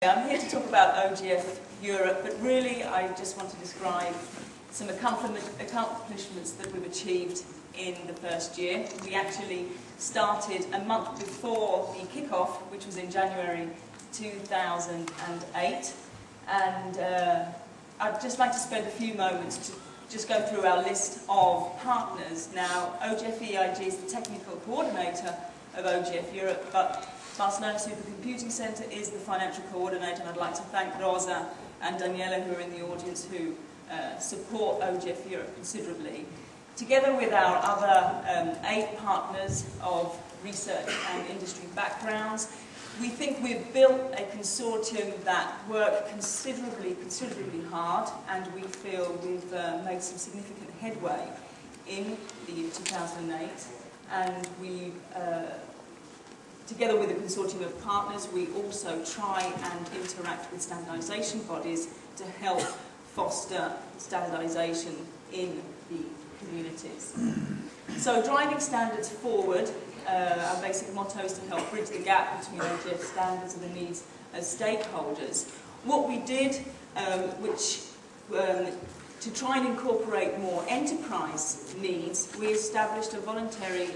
I'm here to talk about OGF-Europe, but really I just want to describe some accomplishments that we've achieved in the first year. We actually started a month before the kick-off, which was in January 2008, and I'd just like to spend a few moments to just go through our list of partners. Now, OGF.eeig is the technical coordinator of OGF-Europe, but Barcelona Supercomputing Centre is the financial coordinator, and I'd like to thank Rosa and Daniela, who are in the audience, who support OGF-Europe considerably. Together with our other 8 partners of research and industry backgrounds, we think we've built a consortium that work considerably hard, and we feel we've made some significant headway in the year 2008, and we together with a consortium of partners, we also try and interact with standardisation bodies to help foster standardisation in the communities. So driving standards forward, our basic motto is to help bridge the gap between OGF standards and the needs of stakeholders. What we did, to try and incorporate more enterprise needs, we established a voluntary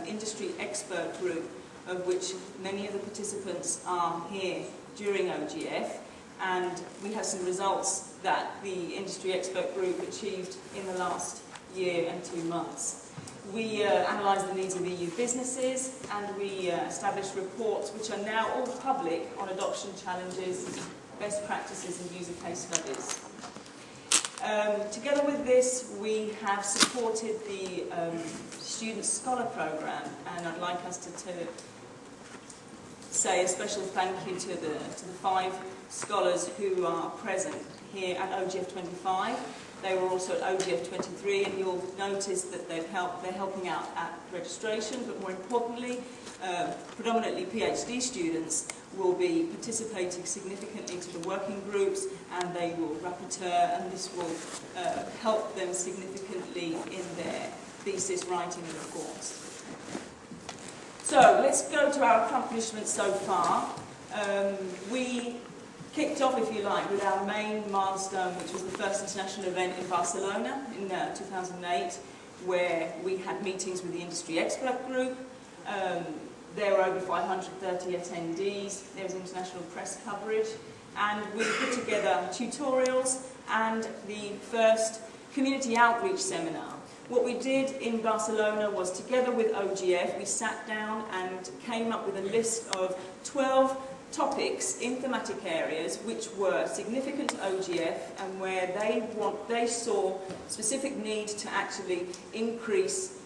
industry expert group, of which many of the participants are here during OGF, and we have some results that the industry expert group achieved in the last year and 2 months. We analysed the needs of EU businesses, and we established reports which are now all public on adoption challenges, best practices and user case studies. Together with this, we have supported the Student Scholar Programme, and I'd like us to say a special thank you to the 5 scholars who are present here at OGF25. They were also at OGF23, and you'll notice that they're helping out at registration, but more importantly, predominantly PhD students will be participating significantly to the working groups, and they will rapporteur, and this will help them significantly in their thesis writing and reports. So let's go to our accomplishments so far. We kicked off, if you like, with our main milestone, which was the first international event in Barcelona in 2008, where we had meetings with the industry expert group. There were over 530 attendees. There was international press coverage, and we put together tutorials and the first community outreach seminar. What we did in Barcelona was, together with OGF, we sat down and came up with a list of 12 topics in thematic areas which were significant to OGF and where they saw specific need to actually increase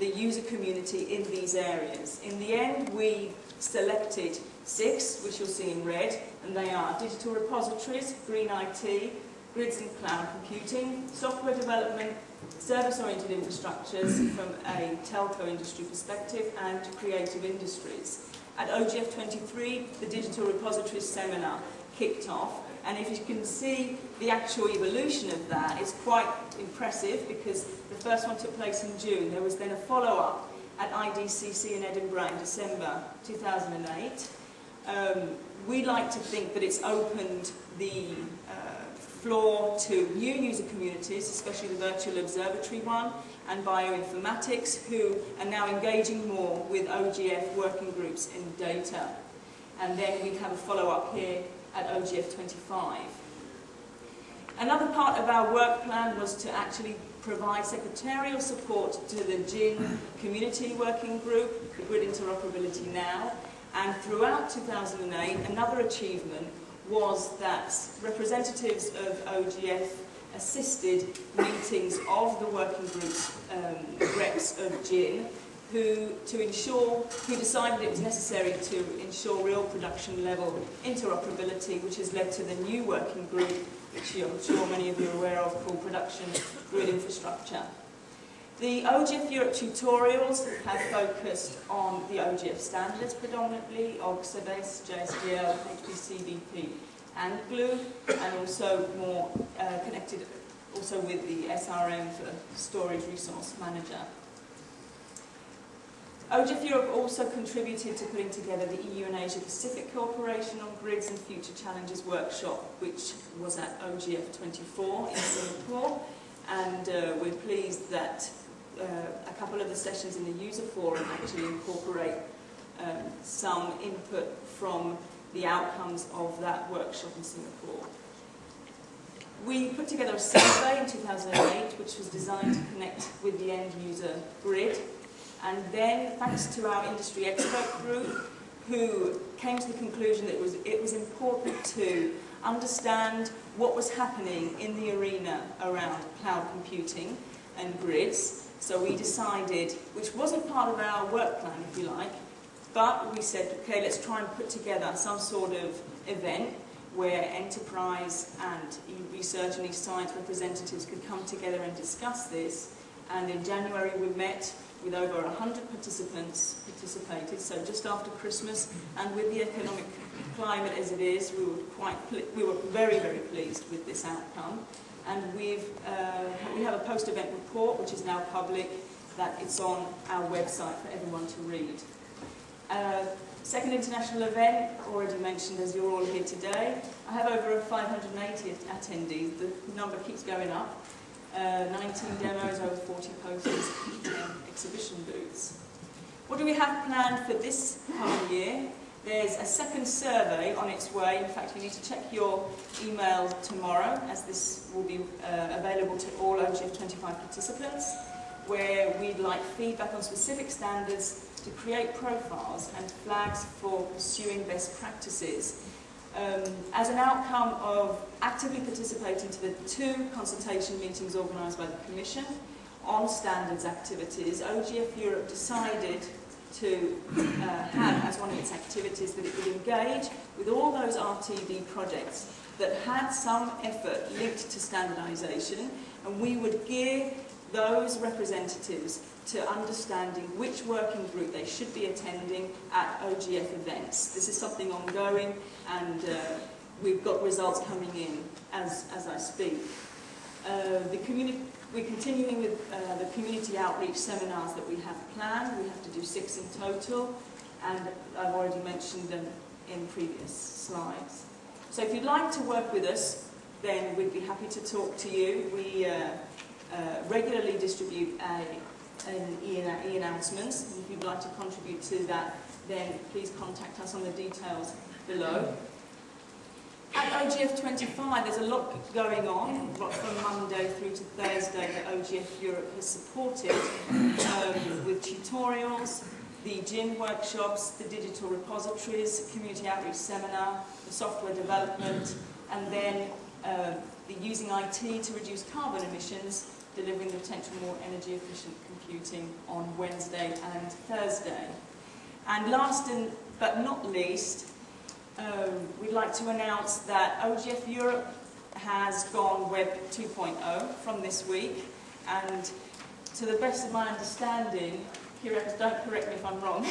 the user community in these areas. In the end, we selected 6, which you'll see in red, and they are digital repositories, green IT, grids and cloud computing, software development, service-oriented infrastructures from a telco industry perspective, and creative industries. At OGF23, the Digital Repositories Seminar kicked off, and if you can see the actual evolution of that, it's quite impressive, because the first one took place in June. There was then a follow-up at IDCC in Edinburgh in December 2008. We like to think that it's opened the floor to new user communities, especially the virtual observatory one, and bioinformatics, who are now engaging more with OGF working groups in data. And then we have a follow-up here at OGF25. Another part of our work plan was to actually provide secretarial support to the GIN community working group, the Grid Interoperability Now, and throughout 2008, another achievement was that representatives of OGF assisted meetings of the working groups, reps of GIN, who decided it was necessary to ensure real production level interoperability, which has led to the new working group, which I'm sure many of you are aware of, called Production Grid Infrastructure. The OGF-Europe tutorials have focused on the OGF standards predominantly, OGSABES, JSGL, HPCDP and GLUE, and also more connected also with the SRM for Storage Resource Manager. OGF-Europe also contributed to putting together the EU and Asia Pacific Cooperation on Grids and Future Challenges workshop, which was at OGF24 in Singapore. And we're pleased that a couple of the sessions in the user forum actually incorporate some input from the outcomes of that workshop in Singapore. We put together a survey in 2008 which was designed to connect with the end user grid, and then thanks to our industry expert group who came to the conclusion that it was important to understand what was happening in the arena around cloud computing and grids. So we decided, which wasn't part of our work plan if you like, but we said, okay, let's try and put together some sort of event where enterprise and research and science representatives could come together and discuss this. And in January we met with over 100 participants participated, so just after Christmas, and with the economic climate as it is, we were very, very pleased with this outcome. And we have a post-event report which is now public, that it's on our website for everyone to read. Second international event, already mentioned as you're all here today. I have over 580 attendees. The number keeps going up. 19 demos, over 40 posters, exhibition booths. What do we have planned for this coming year? There's a second survey on its way. In fact, you need to check your email tomorrow, as this will be available to all OGF25 participants, where we'd like feedback on specific standards to create profiles and flags for pursuing best practices. As an outcome of actively participating to the 2 consultation meetings organised by the Commission on standards activities, OGF-Europe decided to have as one of its activities that it would engage with all those RTD projects that had some effort linked to standardisation, and we would gear those representatives to understanding which working group they should be attending at OGF events. This is something ongoing, and we've got results coming in as I speak. We're continuing with the community outreach seminars that we have planned. We have to do 6 in total, and I've already mentioned them in previous slides. So if you'd like to work with us, then we'd be happy to talk to you. We regularly distribute an e-announcements. If you'd like to contribute to that, then please contact us on the details below. At OGF25, there's a lot going on from Monday through to Thursday that OGF-Europe has supported with tutorials, the gym workshops, the digital repositories, community outreach seminar, the software development, and then the using IT to reduce carbon emissions, delivering the potential more energy efficient computing on Wednesday and Thursday. And last but not least, we'd like to announce that OGF-Europe has gone Web 2.0 from this week, and to the best of my understanding, don't correct me if I'm wrong,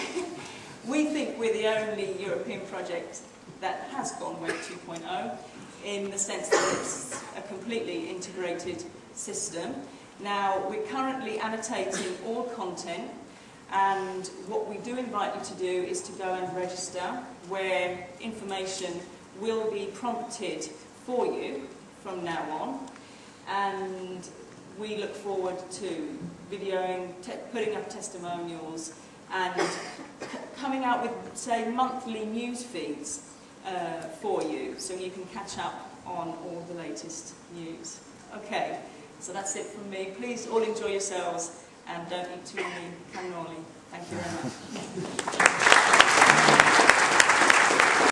we think we're the only European project that has gone Web 2.0, in the sense that it's a completely integrated system. Now, we're currently annotating all content, and what we do invite you to do is to go and register, where information will be prompted for you from now on. And we look forward to videoing, putting up testimonials, and coming out with, say, monthly news feeds for you, so you can catch up on all the latest news. Okay, so that's it from me. Please all enjoy yourselves, and don't eat too many cannoli. Thank you very much.